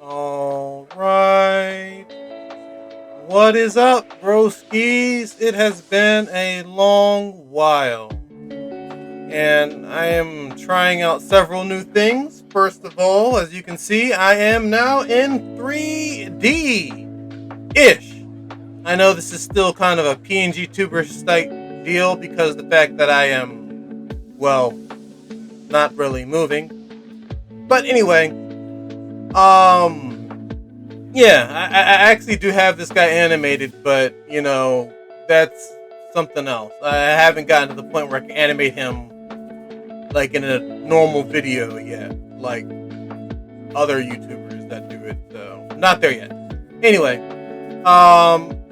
All right. What is up, broskies? It has been a long while, and I am trying out several new things. First of all, as you can see, I am now in 3D ish. I know this is still kind of a PNG tuber type deal because of the fact that I am, well, not really moving. But anyway, yeah, I actually do have this guy animated, but that's something else. I haven't gotten to the point where I can animate him like in a normal video yet, like other YouTubers that do it. So not there yet. Anyway,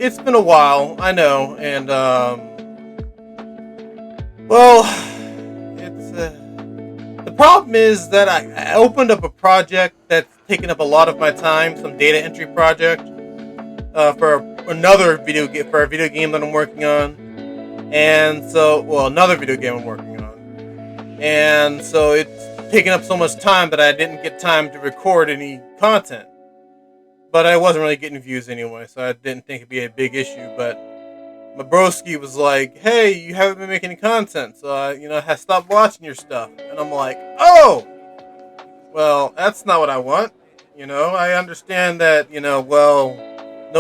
it's been a while, I know, and well, it's the problem is that I opened up a project that's taken up a lot of my time, some data entry project for another for a video game that I'm working on, and so another video game I'm working on, and so it's taking up so much time that I didn't get time to record any content. But I wasn't really getting views anyway, so I didn't think it'd be a big issue. But my broski was like, "Hey, you haven't been making any content, so I stopped watching your stuff." And I'm like, "Oh, well, that's not what I want." I understand that. No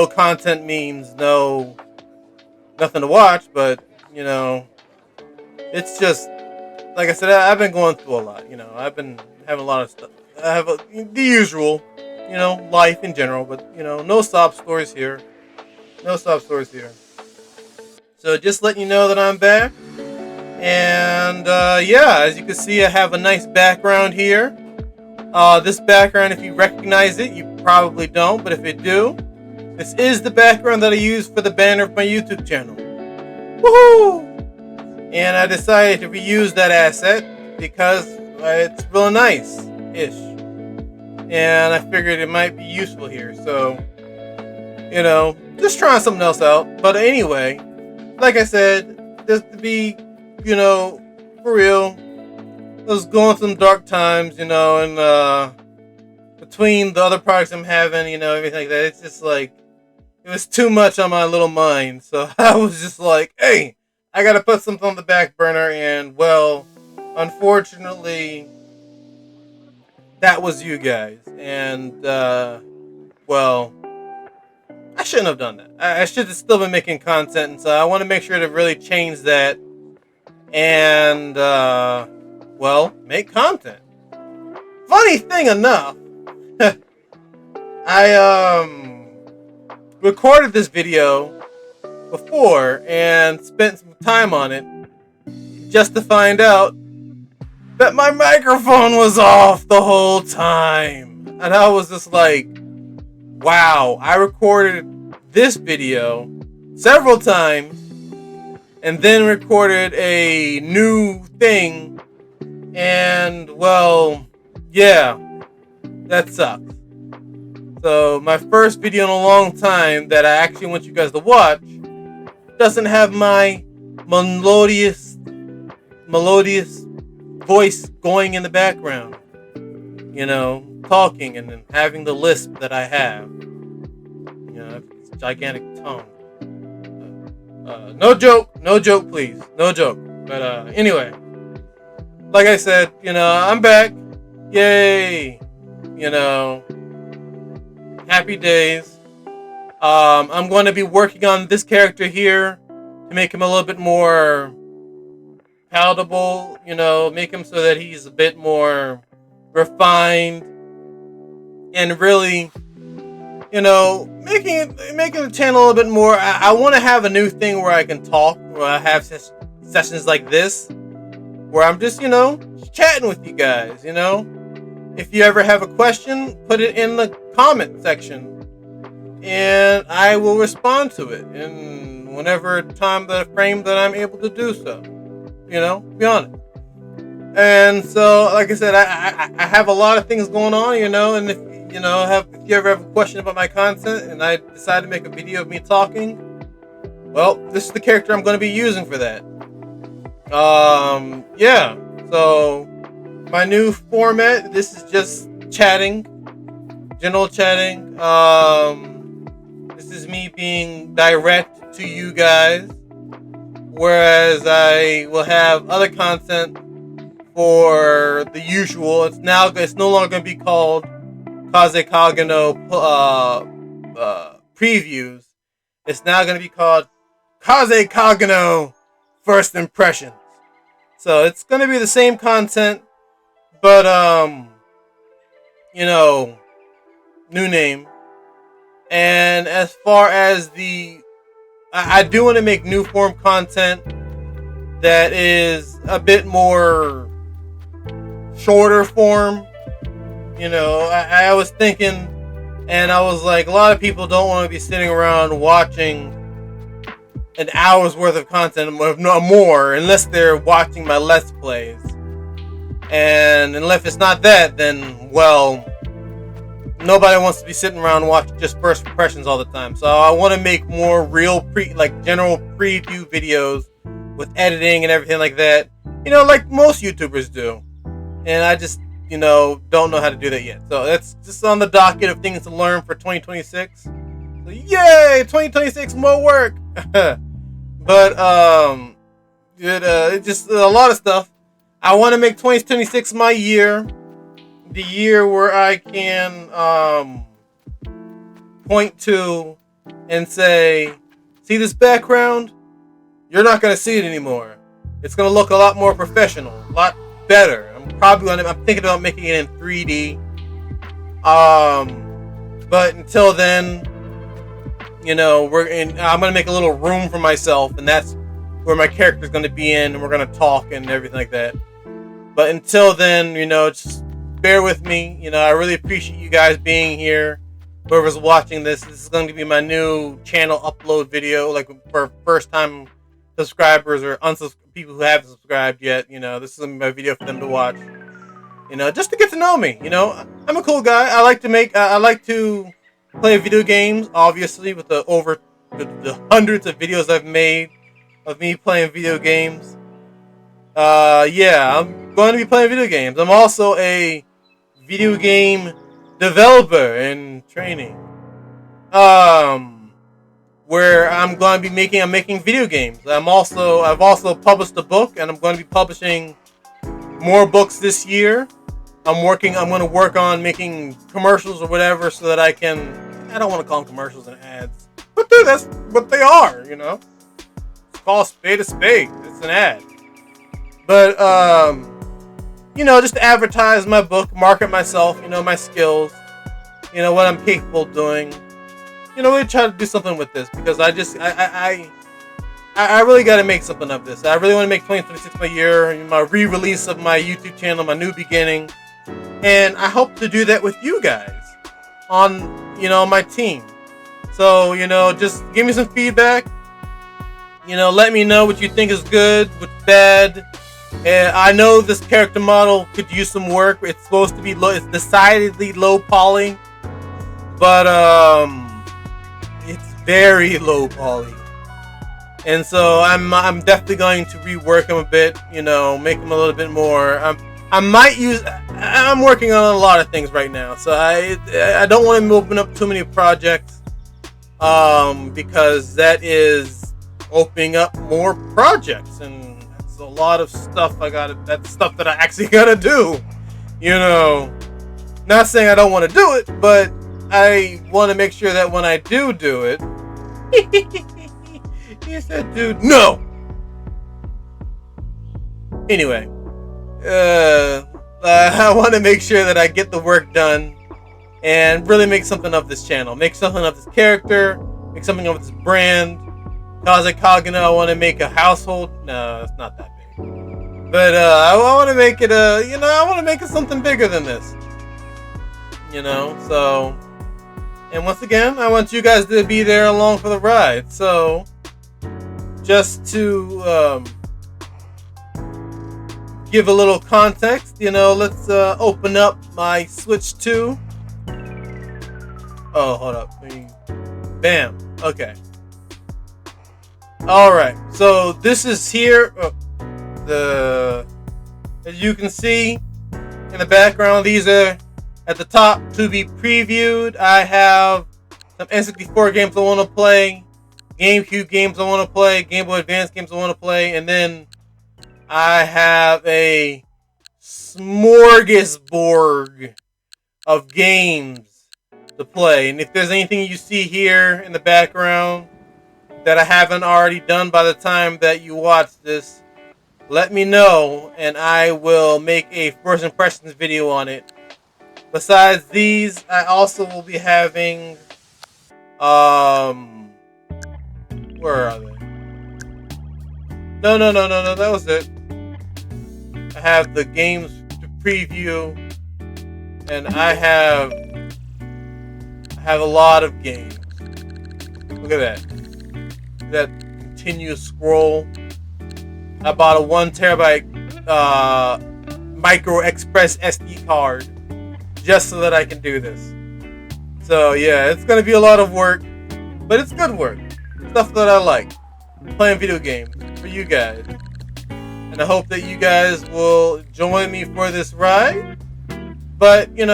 content means nothing to watch, but it's just like I said. I've been going through a lot. I've been having a lot of stuff. I have the usual, life in general, but no sob stories here. No sob stories here. So just letting you know that I'm back. And yeah, as you can see, I have a nice background here. This background, if you recognize it, you probably don't, but if you do, this is the background that I use for the banner of my YouTube channel. Woohoo! And I decided to reuse that asset because it's real nice-ish. And I figured it might be useful here. So, just trying something else out. But anyway, like I said, just to be, for real, I was going through some dark times, and between the other projects I'm having, everything like that, it's just like, it was too much on my little mind. So I was just like, hey, I gotta put something on the back burner, and well, unfortunately, that was you guys. And, well, I shouldn't have done that. I should have still been making content, and so I want to make sure to really change that and, well, make content. Funny thing enough, I, recorded this video before and spent some time on it just to find out that my microphone was off the whole time. And I was just like, wow, I recorded this video several times and then recorded a new thing. And, well, yeah, that sucks. So, my first video in a long time that I actually want you guys to watch doesn't have my melodious voice going in the background. Talking and then having the lisp that I have. It's a gigantic tongue. No joke, please. No joke. But anyway, like I said, I'm back. Yay. Happy days. I'm going to be working on this character here to make him a little bit more palatable, make him so that he's a bit more refined and really, making the channel a little bit more. I want to have a new thing where I can talk, where I have sessions like this, where I'm just, chatting with you guys, If you ever have a question, put it in the comment section and I will respond to it in whenever frame that I'm able to do so. Be honest. And so, like I said, I have a lot of things going on, and if you ever have a question about my content and I decide to make a video of me talking, well, this is the character I'm going to be using for that. Yeah. So my new format, this is just chatting general chatting. This is me being direct to you guys, whereas I will have other content for the usual. It's no longer going to be called Kaze Kageno previews. It's now going to be called Kaze Kageno First Impressions. So it's going to be the same content, but new name. And as far as I do want to make new form content that is a bit more shorter form. I was thinking, and I was like, a lot of people don't want to be sitting around watching an hour's worth of content, if not more, unless they're watching my Let's Plays. And unless it's not that, then, well, nobody wants to be sitting around and watching just first impressions all the time. So I want to make more real general preview videos with editing and everything like that. Like most YouTubers do. And I just, don't know how to do that yet. So that's just on the docket of things to learn for 2026. So yay, 2026, more work. But it's just a lot of stuff. I want to make 2026 my year. The year where I can point to and say, see this background? You're not going to see it anymore. It's going to look a lot more professional, a lot better. I'm thinking about making it in 3D. But until then, I'm going to make a little room for myself, and that's where my character's going to be in, and we're going to talk and everything like that. But until then, just bear with me. I really appreciate you guys being here. Whoever's watching this is going to be my new channel upload video, like for first time subscribers or people who haven't subscribed yet. This is going to be my video for them to watch. Just to get to know me. I'm a cool guy. I like to play video games, obviously, with the hundreds of videos I've made of me playing video games. I'm going to be playing video games. I'm also a video game developer in training. Where I'm making video games. I've also published a book, and I'm going to be publishing more books this year. I'm going to work on making commercials or whatever so that I don't want to call them commercials and ads, but that's what they are, It's called spade a spade. It's an ad. But, just to advertise my book, market myself, my skills, what I'm capable of doing. Really try to do something with this, because I really got to make something of this. I really want to make 2026 my year, my re-release of my YouTube channel, my new beginning. And I hope to do that with you guys on, my team. So, just give me some feedback. Let me know what you think is good, what's bad. And I know this character model could use some work. It's supposed to be it's decidedly low poly, but it's very low poly. And so I'm definitely going to rework him a bit, make him a little bit more. I'm working on a lot of things right now, so I don't want to open up too many projects, because that is opening up more projects, and that's a lot of stuff that's stuff that I actually gotta do, Not saying I don't want to do it, but I want to make sure that when I do it, he said, dude, no! Anyway, I want to make sure that I get the work done and really make something of this channel. Make something of this character. Make something of this brand. Kaze Kageno, I want to make a household. No, it's not that big. But I want to make it I want to make it something bigger than this. So. And once again, I want you guys to be there along for the ride. So, just to give a little context, let's open up my Switch 2. Oh, hold up. Bam. Okay. Alright, so this is here. As you can see in the background, these are At the top, to be previewed, I have some N64 games I want to play, GameCube games I want to play, Game Boy Advance games I want to play, and then I have a smorgasbord of games to play. And if there's anything you see here in the background that I haven't already done by the time that you watch this, let me know and I will make a first impressions video on it. Besides these, I also will be having where are they? No, that was it. I have the games to preview and I have a lot of games. Look at that. That continuous scroll. I bought a 1 terabyte micro express SD card just so that I can do this. So yeah, it's gonna be a lot of work, but it's good work. Stuff that I like. Playing video games for you guys. And I hope that you guys will join me for this ride. But and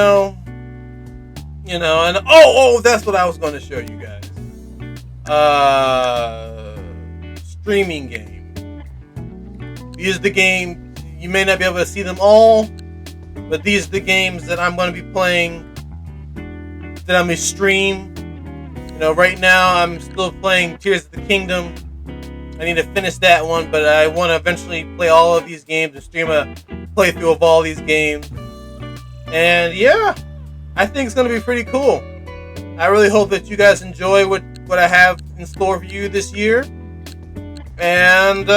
that's what I was gonna show you guys. Streaming game. These are the games, you may not be able to see them all, but these are the games that I'm going to be playing, that I'm going to stream. Right now I'm still playing Tears of the Kingdom. I need to finish that one, but I want to eventually play all of these games and stream a playthrough of all these games. And yeah, I think it's going to be pretty cool. I really hope that you guys enjoy what I have in store for you this year. And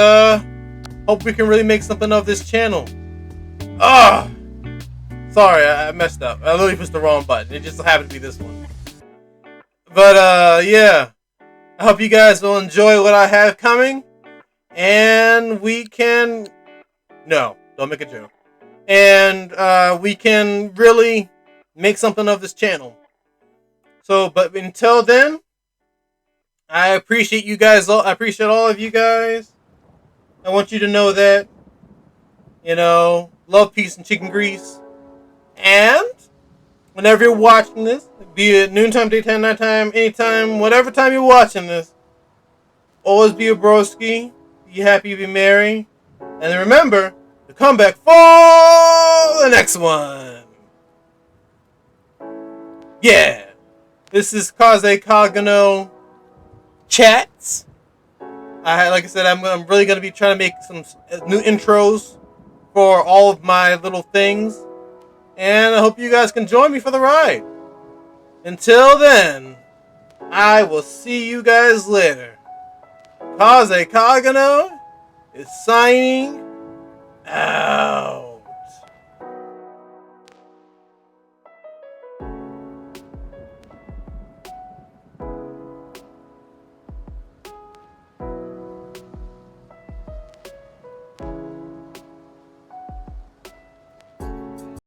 hope we can really make something of this channel. Sorry, I messed up. I literally pushed the wrong button. It just so happened to be this one. But yeah, I hope you guys will enjoy what I have coming, and we can don't make a joke, and we can really make something of this channel. So, but until then, I appreciate you guys. I appreciate all of you guys. I want you to know that, love, peace, and chicken grease. And whenever you're watching this, be it noontime, daytime, nighttime, anytime, whatever time you're watching this, always be a broski, be happy, be merry, and then remember to come back for the next one. Yeah, this is Kaze Kageno Chats. Like I said, I'm really going to be trying to make some new intros for all of my little things. And I hope you guys can join me for the ride. Until then, I will see you guys later. Kaze Kageno is signing out.